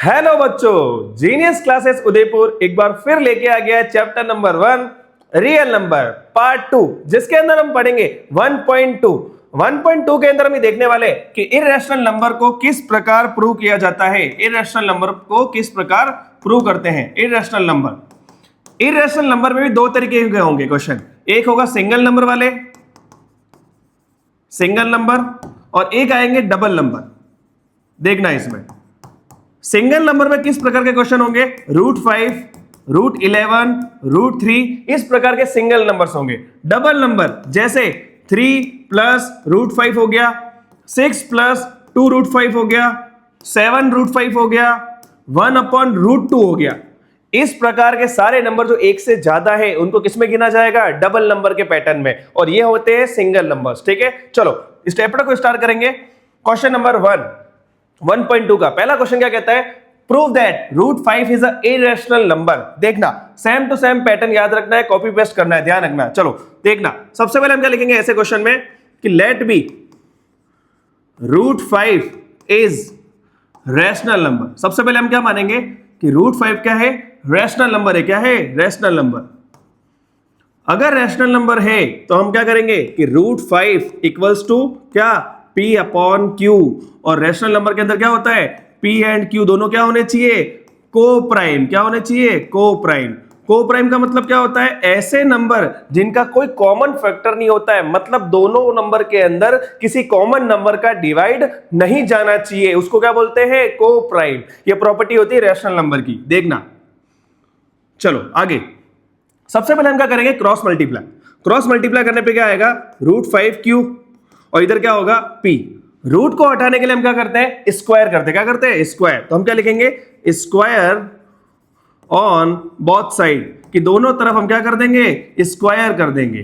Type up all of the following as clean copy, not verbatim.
Hello बच्चों, genius classes Udaipur एक बार फिर लेके आ गया है chapter number 1 real number part 2, जिसके अंदर हम पढ़ेंगे 1.2। 1.2 के अंदर हम देखने वाले कि इररेशनल नंबर को किस प्रकार प्रूव किया जाता है। इररेशनल नंबर को किस प्रकार प्रूव करते हैं। इररेशनल नंबर में भी दो तरीके के होंगे क्वेश्चन। एक होगा सिंगल नंबर वाले, सिंगल नंबर, और एक आएंगे डबल नंबर। देखना इसमें सिंगल नंबर में किस प्रकार के क्वेश्चन होंगे। √5, √11, √3 इस प्रकार के सिंगल नंबर्स होंगे। डबल नंबर जैसे 3 प्लस √5 हो गया, 6 प्लस 2 √5 हो गया, 7 √5 हो गया, 1/√2 हो गया। इस प्रकार के सारे नंबर जो एक से ज्यादा है उनको किसमें गिना जाएगा, डबल नंबर के पैटर्न में, और ये होते हैं सिंगल नंबर्स। ठीक है, चलो इस चैप्टर को स्टार्ट करेंगे। क्वेश्चन नंबर 1.2 का पहला क्वेश्चन क्या कहता है, prove that √5 is a irrational number. देखना सेम टू सेम पैटर्न याद रखना है, कॉपी पेस्ट करना है, ध्यान रखना। चलो देखना, सबसे पहले हम क्या लिखेंगे ऐसे क्वेश्चन में कि let be √5 is rational number. सबसे पहले हम क्या मानेंगे कि √5 क्या है, रैशनल नंबर है। क्या है, रैशनल नंबर। अगर रैशनल नंबर है तो हम क्या करेंगे कि √5 इक्वल्स टू क्या, P/Q। और रैशनल नंबर के अंदर क्या होता है, P एंड Q दोनों क्या होने चाहिए, को प्राइम। क्या होने चाहिए, को प्राइम। को प्राइम का मतलब क्या होता है, ऐसे नंबर जिनका कोई कॉमन फैक्टर नहीं होता है, मतलब दोनों नंबर के अंदर किसी कॉमन नंबर का डिवाइड नहीं जाना चाहिए, उसको क्या बोलते हैं, को प्राइम। ये प्रॉपर्टी होती है रैशनल नंबर की। देखना चलो आगे, सबसे पहले हम क्या करेंगे, क्रॉस मल्टीप्लाई। क्रॉस मल्टीप्लाई करने पे क्या आएगा, √5Q, और इधर क्या होगा, P। रूट को हटाने के लिए हम क्या करते हैं, स्क्वायर करते हैं। क्या करते हैं, स्क्वायर। तो हम क्या लिखेंगे, स्क्वायर ऑन बोथ साइड, कि दोनों तरफ हम क्या कर देंगे, स्क्वायर कर देंगे।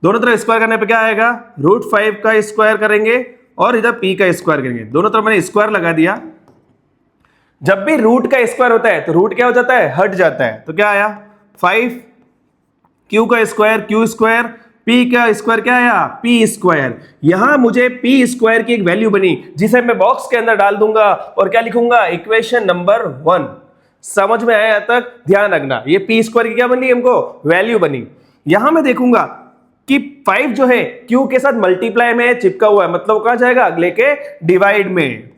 दोनों तरफ स्क्वायर करने पे क्या आएगा, √5 का स्क्वायर करेंगे और इधर P का स्क्वायर करेंगे। दोनों तरफ मैंने स्क्वायर लगा दिया। जब भी रूट का स्क्वायर होता है तो रूट क्या हो जाता है, हट जाता है। तो क्या आया, 5, Q का स्क्वायर Q स्क्वायर, P का स्क्वायर क्या आया, P स्क्वायर। यहां मुझे P स्क्वायर की एक वैल्यू बनी जिसे मैं बॉक्स के अंदर डाल दूंगा और क्या लिखूंगा, इक्वेशन नंबर 1। समझ में आया तक, ध्यान रखना। ये P स्क्वायर की क्या बनी, हमको वैल्यू बनी। यहां मैं देखूंगा कि 5 जो है Q के साथ मल्टीप्लाई में चिपका हुआ है, मतलब कहां जाएगा, अगले के डिवाइड में।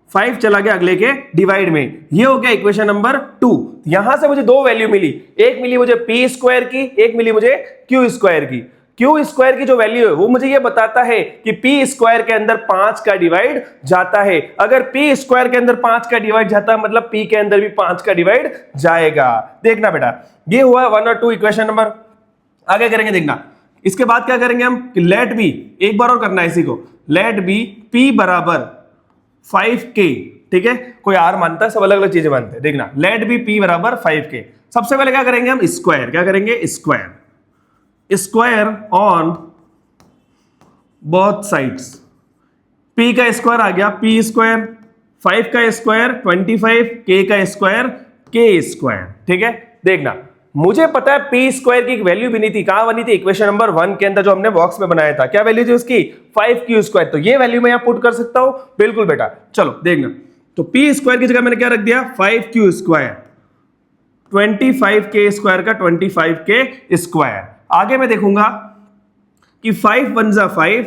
5 चला गया अगले के डिवाइड में। ये हो गया इक्वेशन नंबर 2। यहां से मुझे दो वैल्यू मिली, एक मिली मुझे P स्क्वायर की, एक मिली मुझे Q स्क्वायर की। Q स्क्वायर की जो वैल्यू है वो मुझे ये बताता है कि P स्क्वायर के अंदर 5 का डिवाइड जाता है। अगर P स्क्वायर के अंदर 5 का डिवाइड जाता है मतलब P के अंदर भी 5 का डिवाइड जाएगा। देखना बेटा, ये हुआ 1 और 2 इक्वेशन नंबर। आगे करेंगे, देखना इसके बाद क्या करेंगे हम कि लेट बी, एक बार और करना है इसी को, लेट बी P बराबर 5K। ठीक है, कोई आर मानता है, सब अलग अलग चीजें मानते हैं। देखना लेट बी P बराबर 5K। सबसे पहले क्या करेंगे हम, स्क्वायर। क्या करेंगे, square. Square on both sides. P का स्क्वायर आ गया P स्क्वायर, 5 का स्क्वायर 25, K का स्क्वायर K स्क्वायर। ठीक है, देखना मुझे पता है P स्क्वायर की एक वैल्यू बनी थी, कहां बनी थी, इक्वेशन नंबर 1 के अंदर जो हमने बॉक्स में बनाया था। क्या वैल्यू थी उसकी, 5Q स्क्वायर। तो ये वैल्यू मैं यहां पुट कर सकता हूं, बिल्कुल बेटा। चलो देखना, तो P स्क्वायर की जगह मैंने क्या रख दिया, 5Q स्क्वायर, 25K स्क्वायर का 25K स्क्वायर। आगे मैं देखूंगा कि 5 1 जा 5,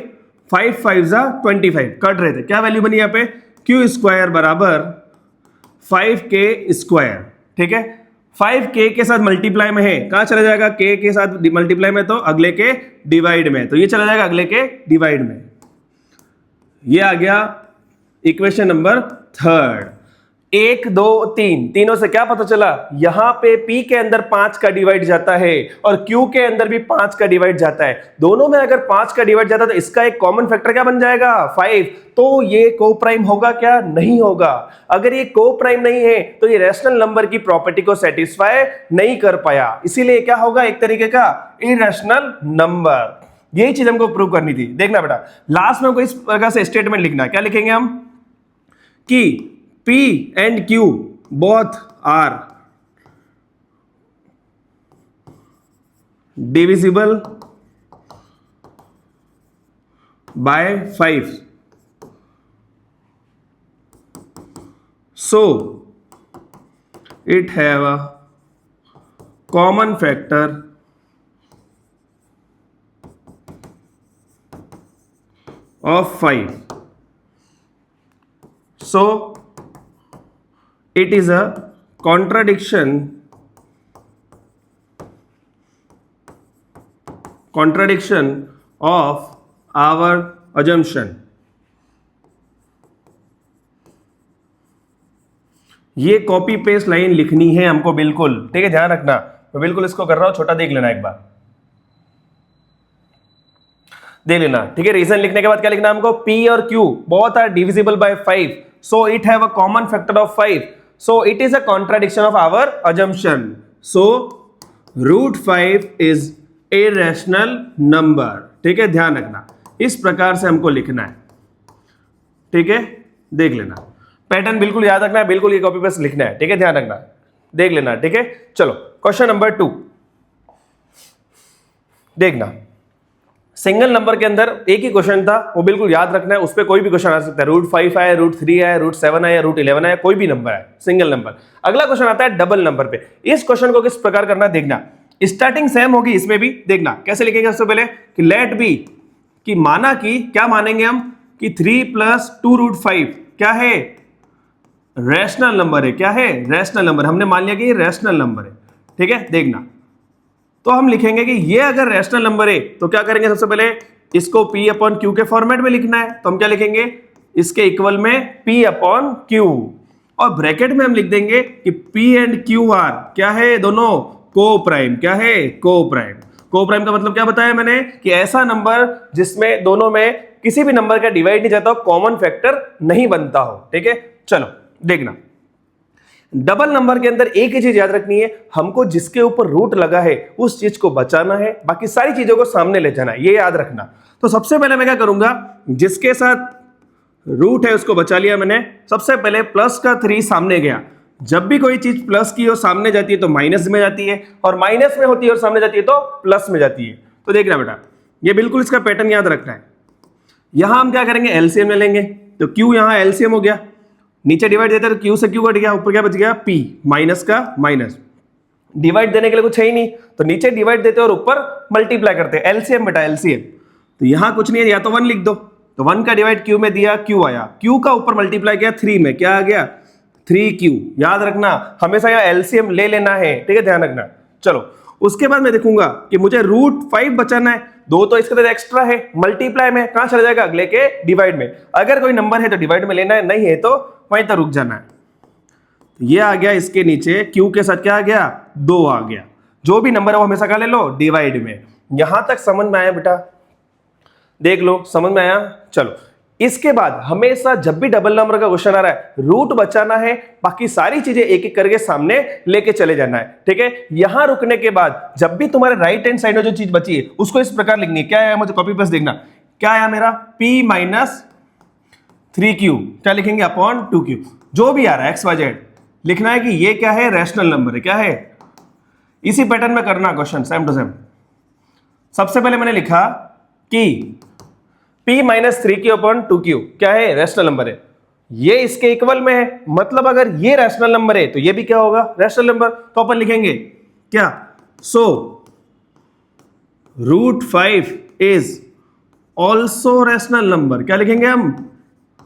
5 5 जा 25, कट रहे थे। क्या वैल्यू बनी यहां पे, Q स्क्वायर बराबर 5K स्क्वायर। ठीक है, 5K के साथ मल्टीप्लाई में है, कहां चला जाएगा, K के साथ मल्टीप्लाई में तो अगले के डिवाइड में, तो ये चला जाएगा अगले के डिवाइड में। ये आ गया इक्वेशन नंबर 3। 1 2 3, तीनों से क्या पता चला, यहां पे P के अंदर 5 का डिवाइड जाता है और Q के अंदर भी 5 का डिवाइड जाता है। दोनों में अगर 5 का डिवाइड जाता है तो इसका एक कॉमन फैक्टर क्या बन जाएगा, 5। तो ये को प्राइम होगा क्या, नहीं होगा। अगर ये को प्राइम नहीं है तो ये रैशनल नंबर की प्रॉपर्टी को सेटिस्फाई नहीं कर पाया, इसीलिए क्या होगा, एक तरीके का इररेशनल नंबर। यही चीज हमको प्रूव करनी थी। देखना बेटा, लास्ट में हमको इस प्रकार से स्टेटमेंट लिखना है। क्या लिखेंगे हम कि P and Q both are divisible by 5, so it have a common factor of 5. So it is a contradiction of our assumption. ये कॉपी पेस्ट लाइन लिखनी है हमको बिल्कुल, ठीक है, ध्यान रखना। मैं बिल्कुल इसको कर रहा हूं, छोटा देख लेना, एक बार देख लेना, ठीक है। रीजन लिखने के बाद क्या लिखना है हमको? P और Q both are divisible by 5, so it have a common factor of 5, so it is a contradiction of our assumption. So root 5 is a rational number, ठीक है, ध्यान रखना। इस प्रकार से हमको लिखना है, ठीक है, देख लेना। पैटर्न बिल्कुल याद रखना है, बिल्कुल ये कॉपी पेस्ट लिखना है, ठीक है, ध्यान रखना, देख लेना, ठीक है। चलो क्वेश्चन नंबर 2 देखना। सिंगल नंबर के अंदर एक ही क्वेश्चन था, वो बिल्कुल याद रखना है, उस पर कोई भी क्वेश्चन आ सकता है। रूट 5 आया, रूट 3 आया, रूट 7 आया, रूट 11 आया, कोई भी नंबर है, सिंगल नंबर। अगला क्वेश्चन आता है डबल नंबर पे। इस क्वेश्चन को किस प्रकार करना देखना। स्टार्टिंग सेम होगी इसमें भी, देखना कैसे लिखेंगे। सबसे पहले कि लेट बी, कि माना कि, क्या मानेंगे हम कि 3 + 2 रूट 5 क्या है? रैशनल नंबर है। क्या है? Rational number. हमने मान लिया कि ये रैशनल नंबर है, ठीक है, देखना। तो हम लिखेंगे कि ये अगर रैशनल नंबर है तो क्या करेंगे, सबसे पहले इसको P/Q के फॉर्मेट में लिखना है। तो हम क्या लिखेंगे, इसके इक्वल में P/Q, और ब्रैकेट में हम लिख देंगे कि P एंड Q आर क्या है, दोनों को प्राइम। क्या है? को प्राइम। को प्राइम का मतलब क्या बताया मैंने, कि ऐसा नंबर जिसमें दोनों में किसी भी नंबर का डिवाइड नहीं जाता हो, कॉमन फैक्टर नहीं बनता हो, ठीक है। चलो देखना, डबल नंबर के अंदर एक ही चीज याद रखनी है, हमको जिसके ऊपर रूट लगा है उस चीज को बचाना है, बाकी सारी चीजों को सामने ले जाना है, ये याद रखना। तो सबसे पहले मैं क्या करूंगा, जिसके साथ रूट है उसको बचा लिया मैंने। सबसे पहले प्लस का 3 सामने गया। जब भी कोई चीज प्लस की और सामने जाती है तो माइनस में जाती है, और माइनस में होती है और सामने जाती है तो प्लस में जाती है। तो देखना बेटा, ये बिल्कुल इसका पैटर्न याद रखना है। यहां हम क्या करेंगे, एलसीएम ले लेंगे। तो क्यू यहां एलसीएम हो गया, नीचे डिवाइड देते हैं तो क्यू से क्यू कट गया, ऊपर क्या बच गया, पी, माइनस का माइनस। डिवाइड देने के लिए कुछ है ही नहीं, तो नीचे डिवाइड देते हैं और ऊपर मल्टीप्लाई करते हैं। एलसीएम बेटा, एलसीएम। तो यहां कुछ नहीं है, या तो 1 लिख दो, तो 1 का डिवाइड क्यू में दिया, क्यू आया, क्यू का ऊपर मल्टीप्लाई किया 3 में, क्या आ गया, 3Q। याद रखना, हमेशा यहाँ एलसीएम ले लेना है, ठीक है, ध्यान रखना। चलो उसके बाद मैं देखूंगा कि मुझे रूट 5 बचाना है, 2 तो इसके अंदर एक्स्ट्रा है, मल्टीप्लाई में कहां चला जाएगा, अगले के डिवाइड में। अगर कोई नंबर है तो डिवाइड में लेना है, नहीं है तो वहीं तक रुक जाना है। ये आ गया, इसके नीचे क्यू के साथ क्या आ गया, 2 आ गया। जो भी नंबर है वो हमेशा क्या ले लो, डिवाइड में। यहां तक समझ में आया बेटा, देख लो, समझ में आया। चलो इसके बाद हमेशा जब भी डबल नंबर का क्वेश्चन आ रहा है, रूट बचाना है, बाकी सारी चीजें एक एक करके सामने लेके चले जाना है, ठीक है। यहां रुकने के बाद जब भी तुम्हारे राइट हैंड साइड में जो चीज बची है उसको इस प्रकार लिखनी है। क्या आया, मुझे कॉपी पेस्ट देखना, क्या आया मेरा, P - 3Q, क्या लिखेंगे, अपॉन 2Q। जो भी आ रहा है XYZ लिखना है कि ये क्या है, रैशनल नंबर है। क्या है, इसी पैटर्न में करना क्वेश्चन, सेम टू सेम। सबसे पहले मैंने लिखा कि P - 3Q अपॉन 2Q क्या है, रैशनल नंबर है। ये इसके इक्वल में है, मतलब अगर ये रैशनल नंबर है तो ये भी क्या होगा, रैशनल नंबर। तो अपन लिखेंगे क्या, so root 5 is also rational number. क्या लिखेंगे हम,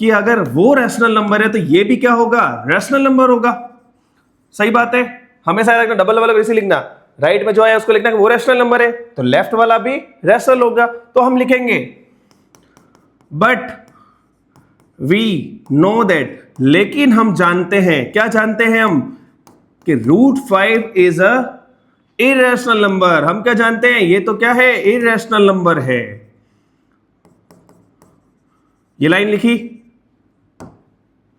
कि अगर वो रैशनल नंबर है तो ये भी क्या होगा, रैशनल नंबर होगा। सही बात है, हमेशा डबल वाला वैसे लिखना, राइट में जो आया उसको लिखना कि वो रैशनल नंबर है, तो लेफ्ट वाला भी रैशनल होगा। तो हम लिखेंगे बट वी नो दैट, लेकिन हम जानते हैं, क्या जानते हैं हम, कि root 5 is a irrational number. हम क्या जानते हैं, ये तो क्या है, इररेशनल नंबर है। ये लाइन लिखी,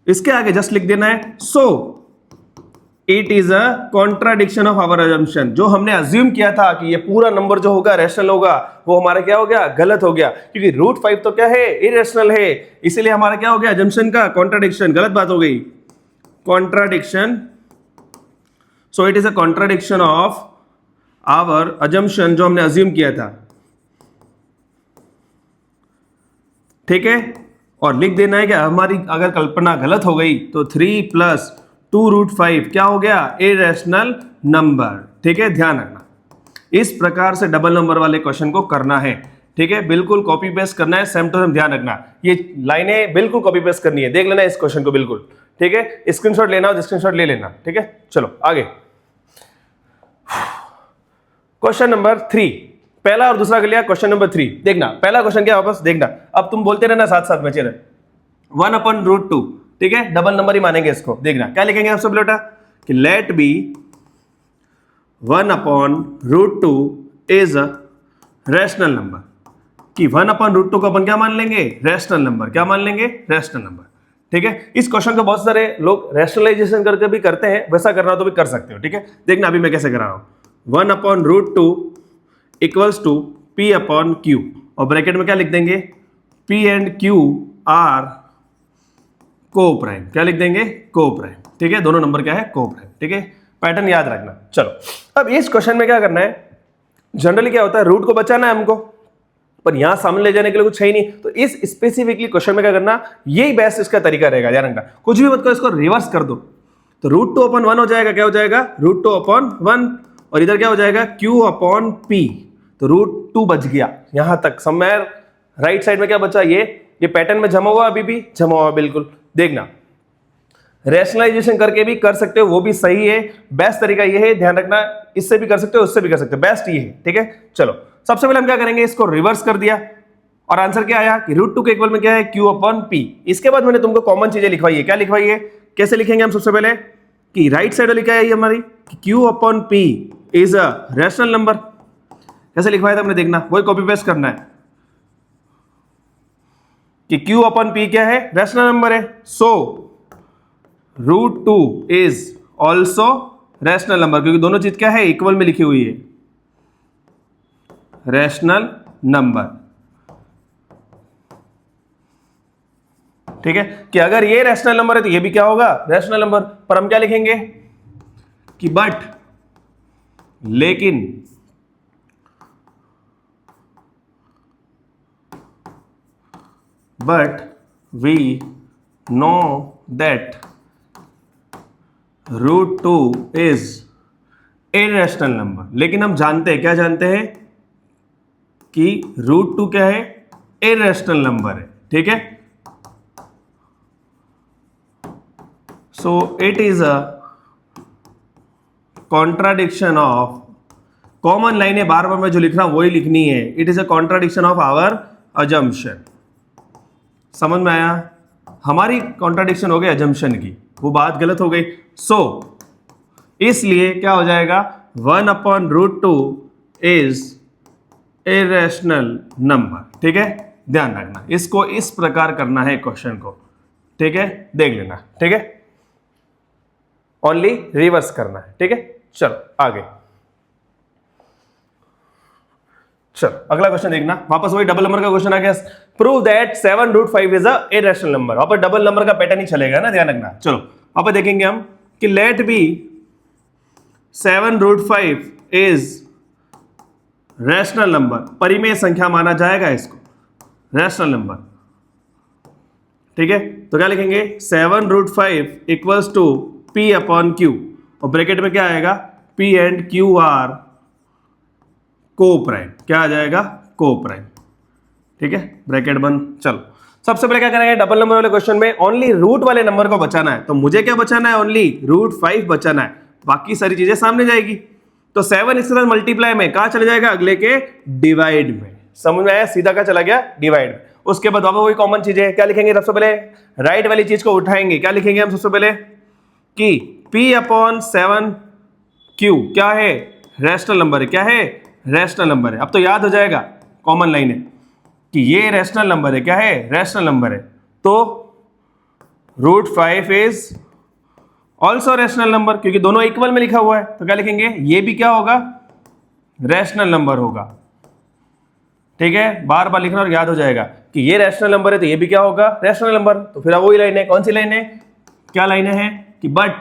इसके आगे जस्ट लिख देना है, so it is a contradiction of our assumption. जो हमने अज्यूम किया था कि ये पूरा नंबर जो होगा रैशनल होगा, वो हमारा क्या हो गया, गलत हो गया, क्योंकि रूट 5 तो क्या है, इररेशनल है। इसीलिए हमारा क्या हो गया, अजम्पशन का कॉन्ट्राडिक्शन, गलत बात हो गई, contradiction. So it is a contradiction of our assumption, जो हमने अज्यूम किया था, ठीक है। और लिख देना है कि हमारी अगर कल्पना गलत हो गई तो 3 + 2√5 क्या हो गया, इरेशनल नंबर। ठीक है, ध्यान रखना इस प्रकार से डबल नंबर वाले क्वेश्चन को करना है। ठीक है, बिल्कुल कॉपी पेस्ट करना है, सेम टू सेम। ध्यान रखना ये लाइनें बिल्कुल कॉपी पेस्ट करनी है, देख लेना इस क्वेश्चन को बिल्कुल। ठीक है, स्क्रीनशॉट लेना हो स्क्रीनशॉट ले लेना। ठीक है, चलो आगे। क्वेश्चन नंबर 3, पहला और दूसरा कर लिया। क्वेश्चन नंबर 3 देखना, पहला क्वेश्चन क्या वापस देखना, अब तुम बोलते रहना साथ साथ में। चलो 1/√2, ठीक है, डबल नंबर ही मानेंगे इसको। देखना क्या लिखेंगे आप सब बेटा कि let be 1/√2 is a rational number. कि 1/√2 को अपन क्या मान लेंगे, रैशनल नंबर। क्या मान लेंगे, रैशनल नंबर। ठीक है, इस क्वेश्चन को बहुत सारे लोग रैशनलाइजेशन करके भी करते हैं, वैसा करना हो तो भी कर सकते हो। ठीक है, देखना अभी मैं कैसे कर रहा हूं। 1/√2 इक्वल्स टू P/Q, और ब्रैकेट में क्या लिख देंगे, P एंड Q आर को प्राइम। क्या लिख देंगे, को प्राइम। ठीक है, दोनों नंबर क्या है, को प्राइम। ठीक है, पैटर्न याद रखना। चलो अब इस क्वेश्चन में क्या करना है, जनरली क्या होता है, रूट को बचाना है हमको, पर यहां सामने ले जाने के लिए कुछ है ही नहीं। तो इस स्पेसिफिकली क्वेश्चन में क्या करना, यही बेस्ट इसका तरीका रहेगा। ध्यान रखना, कुछ भी मत करो, इसको रिवर्स कर दो तो √2/1 हो जाएगा। क्या हो जाएगा, √2/1, और इधर क्या हो जाएगा, Q/P। तो √2 बच गया यहां तक। समवेयर राइट साइड में क्या बचा, ये पैटर्न में जमा हुआ, अभी भी जमा हुआ बिल्कुल। देखना रैशनलाइजेशन करके भी कर सकते हो, वो भी सही है। बेस्ट तरीका ये है, ध्यान रखना, इससे भी कर सकते हो, उससे भी कर सकते हो, बेस्ट ये है। ठीक है, चलो सबसे पहले हम क्या करेंगे, इसको रिवर्स कर दिया और आंसर क्या आया कि √2 के इक्वल में क्या है, Q/P। इसके बाद मैंने तुमको कॉमन चीजें लिखवाई है। क्या लिखवाई है, कैसे लिखेंगे हम, सबसे पहले कि राइट साइड लिखा है ये हमारी Q/P is a rational number. कैसे लिखवाया था हमने, देखना वही कॉपी पेस्ट करना है कि Q/P क्या है, रैशनल नंबर है। सो √2 इज ऑल्सो रैशनल नंबर, क्योंकि दोनों चीज क्या है, इक्वल में लिखी हुई है, रैशनल नंबर। ठीक है, कि अगर ये रैशनल नंबर है तो ये भी क्या होगा, रैशनल नंबर। पर हम क्या लिखेंगे कि बट, लेकिन but we know that √2 is irrational number. लेकिन हम जानते हैं, क्या जानते हैं कि √2 क्या है, इररेशनल नंबर है। ठीक है, so it is a contradiction of, common line है, बार बार मैं जो लिख रहा हूं वही लिखनी है। It is a contradiction of our assumption. समझ में आया, हमारी कॉन्ट्राडिक्शन हो गई अजम्पशन की, वो बात गलत हो गई। सो इसलिए क्या हो जाएगा, 1/√2 इज इररेशनल नंबर। ठीक है, ध्यान रखना, इसको इस प्रकार करना है क्वेश्चन को। ठीक है, देख लेना। ठीक है, ओनली रिवर्स करना है। ठीक है, चलो आगे। चलो अगला क्वेश्चन देखना, वापस वही डबल नंबर का क्वेश्चन आ गया। Prove that 7√5 is a irrational number. वापस डबल नंबर का पैटर्न ही चलेगा ना, ध्यान रखना। चलो वापस देखेंगे हम कि let be 7√5 is rational number, परिमेय संख्या माना जाएगा इसको, रैशनल नंबर। ठीक है, तो क्या लिखेंगे, 7√5 इक्वल्स टू P/Q, और ब्रैकेट में क्या आएगा, P एंड Q आर को प्राइम। क्या आ जाएगा, को प्राइम। ठीक है, ब्रैकेट बंद। चलो सबसे पहले क्या करेंगे, डबल नंबर वाले क्वेश्चन में ओनली रूट वाले नंबर को बचाना है। तो मुझे क्या बचाना है, ओनली √5 बचाना है, बाकी सारी चीजें सामने जाएगी। तो 7 इसके साथ मल्टीप्लाई में कहां चले जाएगा, अगले के डिवाइड में। समझ में आया, सीधा क्या चला गया, डिवाइड में। उसके बाद वापस वही कॉमन चीजें, क्या लिखेंगे, सबसे पहले राइट वाली चीज को उठाएंगे। क्या लिखेंगे हम सबसे पहले कि P/7Q क्या है, रैशनल नंबर है। क्या है, रैशनल नंबर है। अब तो याद हो जाएगा, कॉमन लाइन है कि ये रैशनल नंबर है। क्या है, रैशनल नंबर है। तो √5 इज ऑल्सो रैशनल नंबर, क्योंकि दोनों इक्वल में लिखा हुआ है। तो क्या लिखेंगे, ये भी क्या होगा, रैशनल नंबर होगा। ठीक है, बार बार लिखना और याद हो जाएगा कि ये रैशनल नंबर है, तो ये भी क्या होगा, रैशनल नंबर। तो फिर वही लाइन है, कौन सी लाइन है, क्या लाइन है कि बट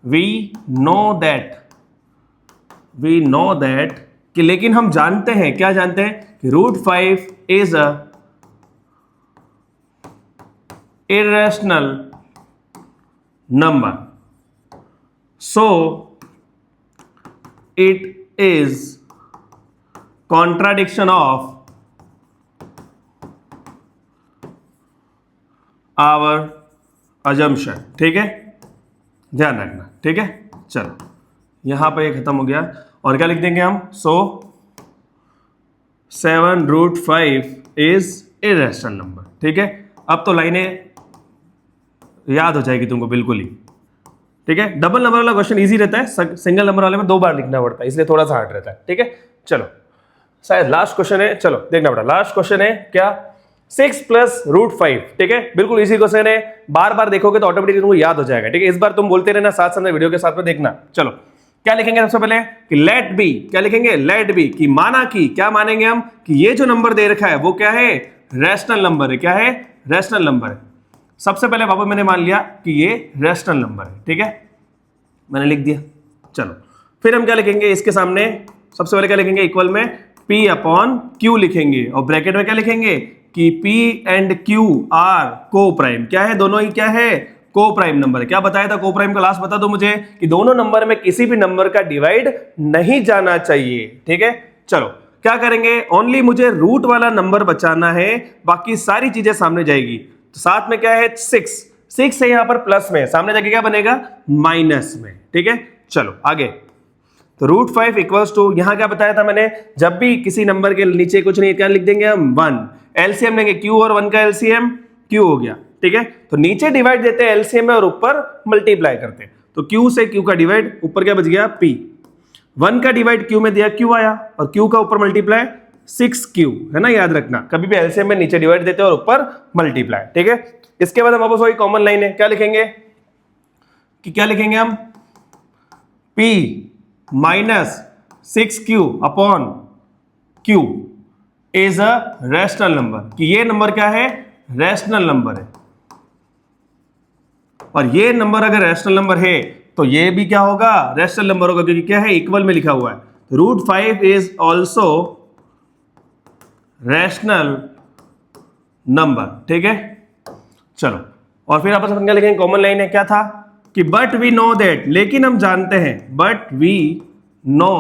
वी नो दैट कि, लेकिन हम जानते हैं, क्या जानते हैं कि √5 is a irrational number, so it is contradiction of our assumption। ठीक है, ध्यान रखना। ठीक है, चलो यहां पर ये खत्म हो गया और क्या लिख देंगे हम, सो 7√5 इज इरेशनल नंबर। ठीक है, अब तो लाइनें याद हो जाएगी तुमको बिल्कुल ही। ठीक है, डबल नंबर वाला क्वेश्चन इजी रहता है, सिंगल नंबर वाले में 2 बार लिखना पड़ता है, इसलिए थोड़ा सा हार्ड रहता है। ठीक है, चलो शायद लास्ट क्वेश्चन है, चलो देखना पड़ा। लास्ट क्वेश्चन है क्या, 6 + √5। ठीक है, बिल्कुल इजी क्वेश्चन है, बार बार देखोगे तो ऑटोमेटिकली तुमको याद हो जाएगा। ठीक है, इस बार तुम बोलते रहना साथ साथ वीडियो के साथ में देखना। चलो क्या लिखेंगे सबसे पहले कि लेट बी, क्या लिखेंगे, लेट बी कि माना कि, क्या मानेंगे हम कि ये जो नंबर दे रखा है वो क्या है, रैशनल नंबर है। क्या है, रैशनल नंबर है। सबसे पहले पापा मैंने मान लिया कि ये रैशनल नंबर है। ठीक है, मैंने लिख दिया। चलो फिर हम क्या लिखेंगे इसके सामने, सबसे पहले क्या लिखेंगे, इक्वल में P/Q लिखेंगे और ब्रैकेट में क्या लिखेंगे कि P एंड Q आर को प्राइम। क्या है, दोनों ही क्या है, को प्राइम नंबर है। क्या बताया था को प्राइम का, लास्ट बता दो मुझे, कि दोनों नंबर में किसी भी नंबर का डिवाइड नहीं जाना चाहिए। ठीक है, चलो क्या करेंगे, ओनली मुझे रूट वाला नंबर बचाना है, बाकी सारी चीजें सामने जाएगी। तो साथ में क्या है, 6 है यहां पर प्लस में, सामने जाके क्या बनेगा, माइनस में। ठीक है, चलो आगे। तो √5 इक्वल्स टू, यहां क्या बताया था मैंने, जब भी किसी नंबर के नीचे कुछ नहीं, क्या लिख देंगे हम, 1। एलसीएम लेंगे, Q और 1 का एलसीएम Q हो गया। ठीक है, तो नीचे डिवाइड देते हैं एलसीएम में और ऊपर मल्टीप्लाई करते हैं। तो Q से Q का डिवाइड, ऊपर क्या बच गया, P। 1 का डिवाइड Q में दिया, Q आया, और Q का ऊपर मल्टीप्लाई 6Q है ना, याद रखना कभी भी एलसीएम में नीचे डिवाइड देते हैं और ऊपर मल्टीप्लाई। ठीक है, इसके बाद हम वापस वही कॉमन लाइन है, क्या लिखेंगे कि, क्या लिखेंगे हम, P - 6Q upon Q is a rational number, कि ये नंबर क्या है, रैशनल नंबर है। और ये नंबर अगर रैशनल नंबर है तो ये भी क्या होगा, रैशनल नंबर होगा, क्योंकि क्या है, इक्वल में लिखा हुआ है। √5 इज ऑल्सो रैशनल नंबर। ठीक है, चलो और फिर आपस में क्या लिखेंगे, कॉमन लाइन है, क्या था कि बट वी नो दैट, लेकिन हम जानते हैं, बट वी नो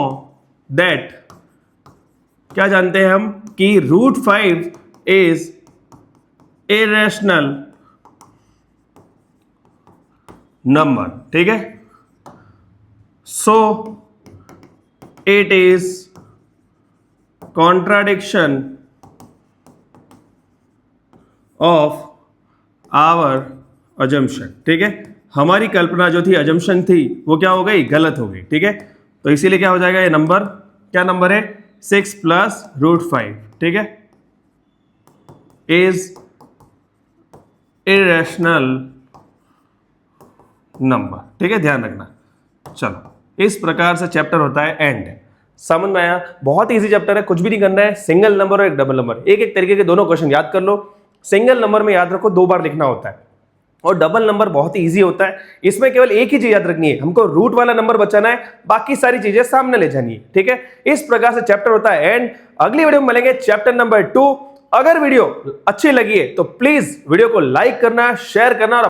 दैट, क्या जानते हैं हम, कि √5 इज इरेशनल नंबर। ठीक है, so it is contradiction of our assumption. ठीक है, हमारी कल्पना जो थी, अजम्पशन थी, वो क्या हो गई, गलत हो गई। ठीक है, तो इसीलिए क्या हो जाएगा, ये नंबर क्या नंबर है, 6 + √5। ठीक है, इज इरेशनल नंबर। ठीक है, ध्यान रखना। चलो इस प्रकार से चैप्टर होता है एंड। समझ में आया, बहुत इजी चैप्टर है, कुछ भी नहीं करना है, सिंगल नंबर और एक डबल नंबर, एक एक तरीके के दोनों क्वेश्चन याद कर लो। सिंगल नंबर में याद रखो 2 बार लिखना होता है, और डबल नंबर बहुत ही इजी होता है, इसमें केवल एक ही चीज याद रखनी है, हमको रूट वाला नंबर बचाना है, बाकी सारी चीजें सामने ले जानी है। ठीक है, इस प्रकार से चैप्टर होता है एंड। अगली वीडियो में मिलेंगे चैप्टर नंबर 2। अगर वीडियो अच्छी लगी है तो प्लीज वीडियो को लाइक करना, शेयर करना और